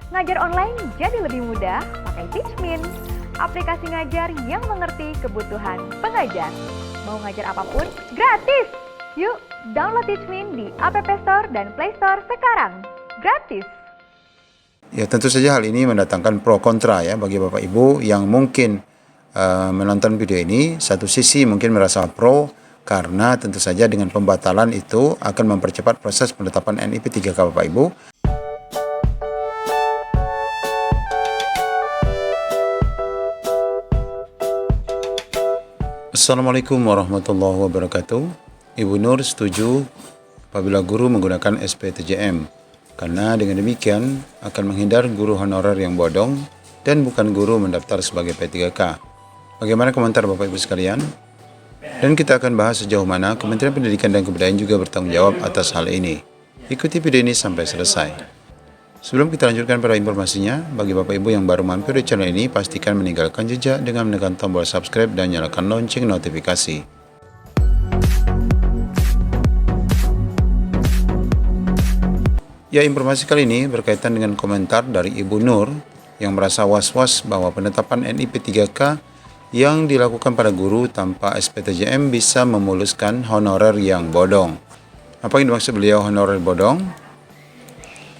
Ngajar online jadi lebih mudah pakai Teachmin, aplikasi ngajar yang mengerti kebutuhan pengajar. Mau ngajar apapun, gratis! Yuk, download Teachmin di App Store dan Play Store sekarang. Gratis! Ya, tentu saja hal ini mendatangkan pro kontra ya bagi Bapak Ibu yang mungkin menonton video ini. Satu sisi mungkin merasa pro karena tentu saja dengan pembatalan itu akan mempercepat proses penetapan NIP 3K Bapak Ibu. Assalamualaikum warahmatullahi wabarakatuh. Ibu Nur setuju apabila guru menggunakan SPTJM, karena dengan demikian akan menghindar guru honorer yang bodong dan bukan guru mendaftar sebagai P3K. Bagaimana komentar Bapak Ibu sekalian? Dan kita akan bahas sejauh mana Kementerian Pendidikan dan Kebudayaan juga bertanggung jawab atas hal ini. Ikuti video ini sampai selesai. Sebelum kita lanjutkan pada informasinya, bagi Bapak Ibu yang baru mampir di channel ini, pastikan meninggalkan jejak dengan menekan tombol subscribe dan nyalakan lonceng notifikasi. Ya, informasi kali ini berkaitan dengan komentar dari Ibu Nur yang merasa was-was bahwa penetapan NIP 3K yang dilakukan pada guru tanpa SPTJM bisa memuluskan honorer yang bodong. Apa yang dimaksud beliau honorer bodong?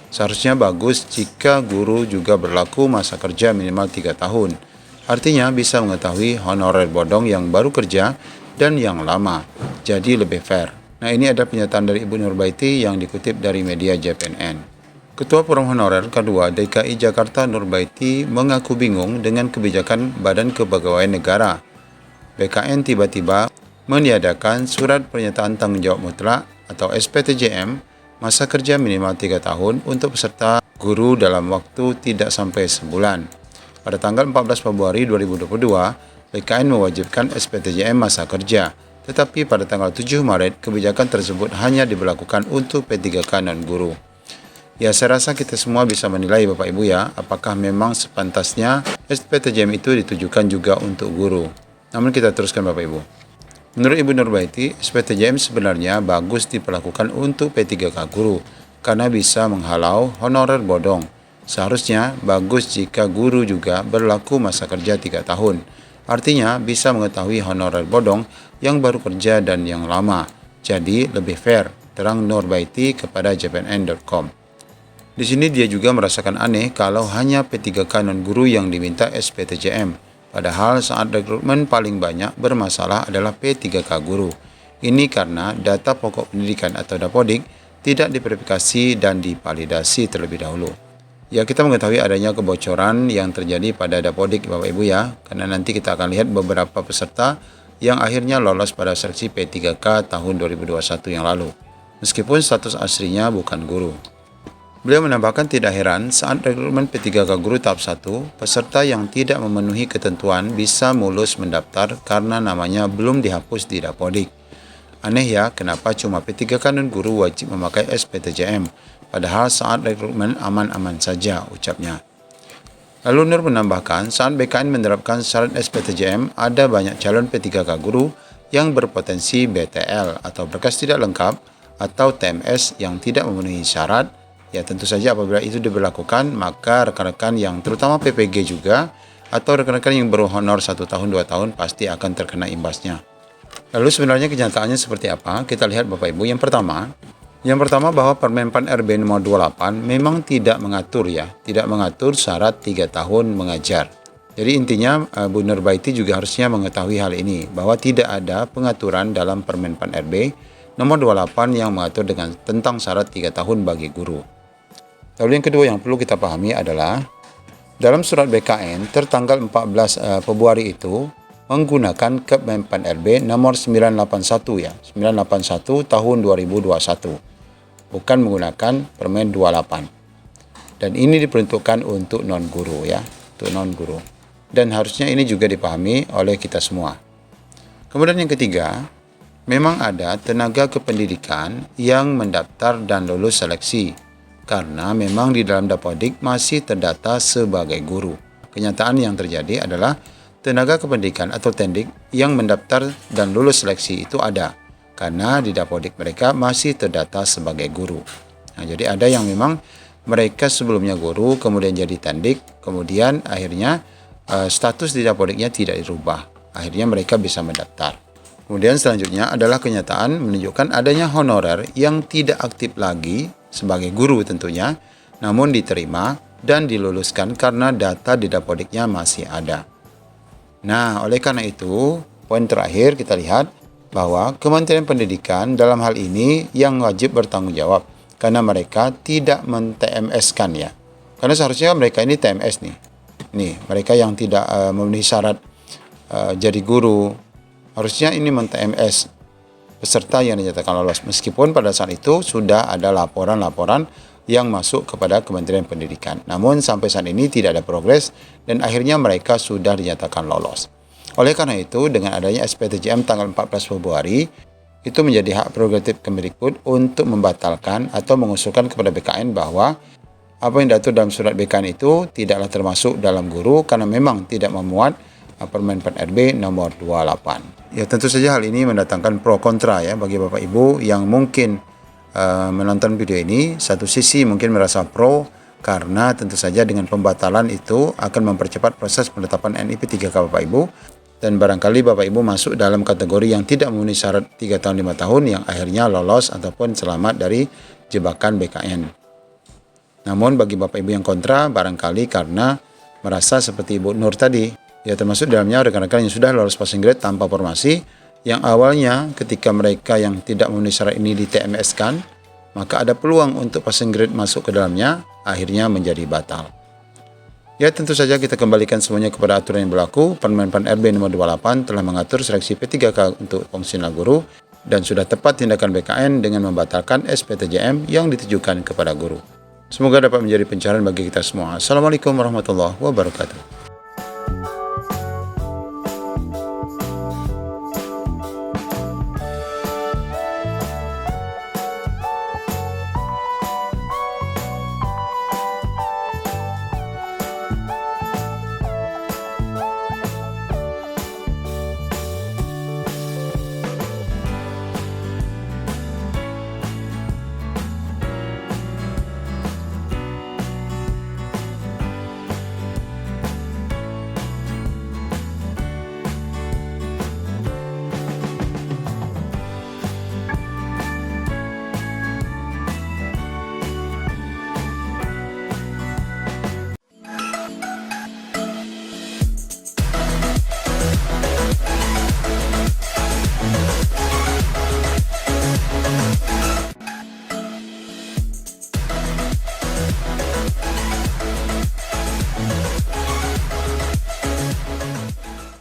Seharusnya bagus jika guru juga berlaku masa kerja minimal 3 tahun. Artinya bisa mengetahui honorer bodong yang baru kerja dan yang lama. Jadi lebih fair. Nah, ini ada pernyataan dari Ibu Nurbaiti yang dikutip dari media JPNN. Ketua Forum Honorer K2 DKI Jakarta Nurbaiti mengaku bingung dengan kebijakan Badan Kepegawaian Negara. BKN tiba-tiba meniadakan surat pernyataan tanggung jawab mutlak atau SPTJM masa kerja minimal 3 tahun untuk peserta guru dalam waktu tidak sampai sebulan. Pada tanggal 14 Februari 2022, BKN mewajibkan SPTJM masa kerja. Tetapi pada tanggal 7 Maret, kebijakan tersebut hanya diberlakukan untuk P3K non-guru. Ya, saya rasa kita semua bisa menilai Bapak Ibu ya, apakah memang sepantasnya SPTJM itu ditujukan juga untuk guru. Namun kita teruskan Bapak Ibu. Menurut Ibu Nurbaiti, SPTJM sebenarnya bagus diperlakukan untuk P3K guru, karena bisa menghalau honorer bodong. Seharusnya bagus jika guru juga berlaku masa kerja 3 tahun. Artinya bisa mengetahui honorer bodong yang baru kerja dan yang lama. Jadi lebih fair, terang Nurbaiti kepada jpnn.com. Di sini dia juga merasakan aneh kalau hanya P3K non-guru yang diminta SPTJM. Padahal saat rekrutmen paling banyak bermasalah adalah P3K guru. Ini karena data pokok pendidikan atau Dapodik tidak diverifikasi dan divalidasi terlebih dahulu. Ya, kita mengetahui adanya kebocoran yang terjadi pada Dapodik Bapak Ibu ya, karena nanti kita akan lihat beberapa peserta yang akhirnya lolos pada seleksi P3K tahun 2021 yang lalu. Meskipun status aslinya bukan guru. Beliau menambahkan tidak heran saat rekrutmen P3K guru tahap 1, peserta yang tidak memenuhi ketentuan bisa mulus mendaftar karena namanya belum dihapus di Dapodik. Aneh ya, kenapa cuma P3K non guru wajib memakai SPTJM, padahal saat rekrutmen aman-aman saja, ucapnya. Lalu Nur menambahkan, saat BKN menerapkan syarat SPTJM, ada banyak calon P3K guru yang berpotensi BTL atau berkas tidak lengkap atau TMS yang tidak memenuhi syarat. Ya, tentu saja apabila itu diberlakukan, maka rekan-rekan yang terutama PPG juga atau rekan-rekan yang baru honor 1 tahun 2 tahun pasti akan terkena imbasnya. Lalu sebenarnya kenyataannya seperti apa? Kita lihat Bapak Ibu. Yang pertama bahwa Permen Pan RB nomor 28 memang tidak mengatur syarat 3 tahun mengajar. Jadi intinya Bu Nurbaiti juga harusnya mengetahui hal ini, bahwa tidak ada pengaturan dalam Permen Pan RB nomor 28 yang mengatur tentang syarat 3 tahun bagi guru. Lalu yang kedua yang perlu kita pahami adalah dalam surat BKN tertanggal 14 Februari itu menggunakan Kemenpan RB nomor 981 ya, 981 tahun 2021. Bukan menggunakan Permen 28. Dan ini diperuntukkan untuk non-guru ya, untuk non-guru. Dan harusnya ini juga dipahami oleh kita semua. Kemudian yang ketiga, memang ada tenaga kependidikan yang mendaftar dan lulus seleksi. Karena memang di dalam Dapodik masih terdata sebagai guru. Kenyataan yang terjadi adalah tenaga kependidikan atau tendik yang mendaftar dan lulus seleksi itu ada. Karena di Dapodik mereka masih terdata sebagai guru. Nah, jadi ada yang memang mereka sebelumnya guru, kemudian jadi tandik, kemudian akhirnya status di Dapodiknya tidak dirubah. Akhirnya mereka bisa mendaftar. Kemudian selanjutnya adalah kenyataan menunjukkan adanya honorer yang tidak aktif lagi sebagai guru tentunya, namun diterima dan diluluskan karena data di Dapodiknya masih ada. Nah, oleh karena itu, poin terakhir kita lihat bahwa Kementerian Pendidikan dalam hal ini yang wajib bertanggung jawab karena mereka tidak men-TMS-kan ya. Karena seharusnya mereka ini TMS nih. Nih, mereka yang tidak memenuhi syarat jadi guru, harusnya ini men-TMS peserta yang dinyatakan lolos. Meskipun pada saat itu sudah ada laporan-laporan yang masuk kepada Kementerian Pendidikan. Namun sampai saat ini tidak ada progres dan akhirnya mereka sudah dinyatakan lolos. Oleh karena itu, dengan adanya SPTJM tanggal 14 Februari, itu menjadi hak prerogatif Kemdikbud untuk membatalkan atau mengusulkan kepada BKN bahwa apa yang diatur dalam surat BKN itu tidaklah termasuk dalam guru karena memang tidak memuat Permen Pan RB nomor 28. Ya, tentu saja hal ini mendatangkan pro kontra ya bagi Bapak Ibu yang mungkin menonton video ini. Satu sisi mungkin merasa pro karena tentu saja dengan pembatalan itu akan mempercepat proses penetapan NIP 3K Bapak Ibu. Dan barangkali Bapak Ibu masuk dalam kategori yang tidak memenuhi syarat 3 tahun 5 tahun yang akhirnya lolos ataupun selamat dari jebakan BKN. Namun bagi Bapak Ibu yang kontra barangkali karena merasa seperti Ibu Nur tadi, ya termasuk dalamnya rekan-rekan yang sudah lolos passing grade tanpa formasi, yang awalnya ketika mereka yang tidak memenuhi syarat ini di TMS-kan, maka ada peluang untuk passing grade masuk ke dalamnya, akhirnya menjadi batal. Ya, tentu saja kita kembalikan semuanya kepada aturan yang berlaku. Permen Pan RB nomor 28 telah mengatur seleksi P3K untuk fungsional guru dan sudah tepat tindakan BKN dengan membatalkan SPTJM yang ditujukan kepada guru. Semoga dapat menjadi pencerahan bagi kita semua. Assalamualaikum warahmatullahi wabarakatuh.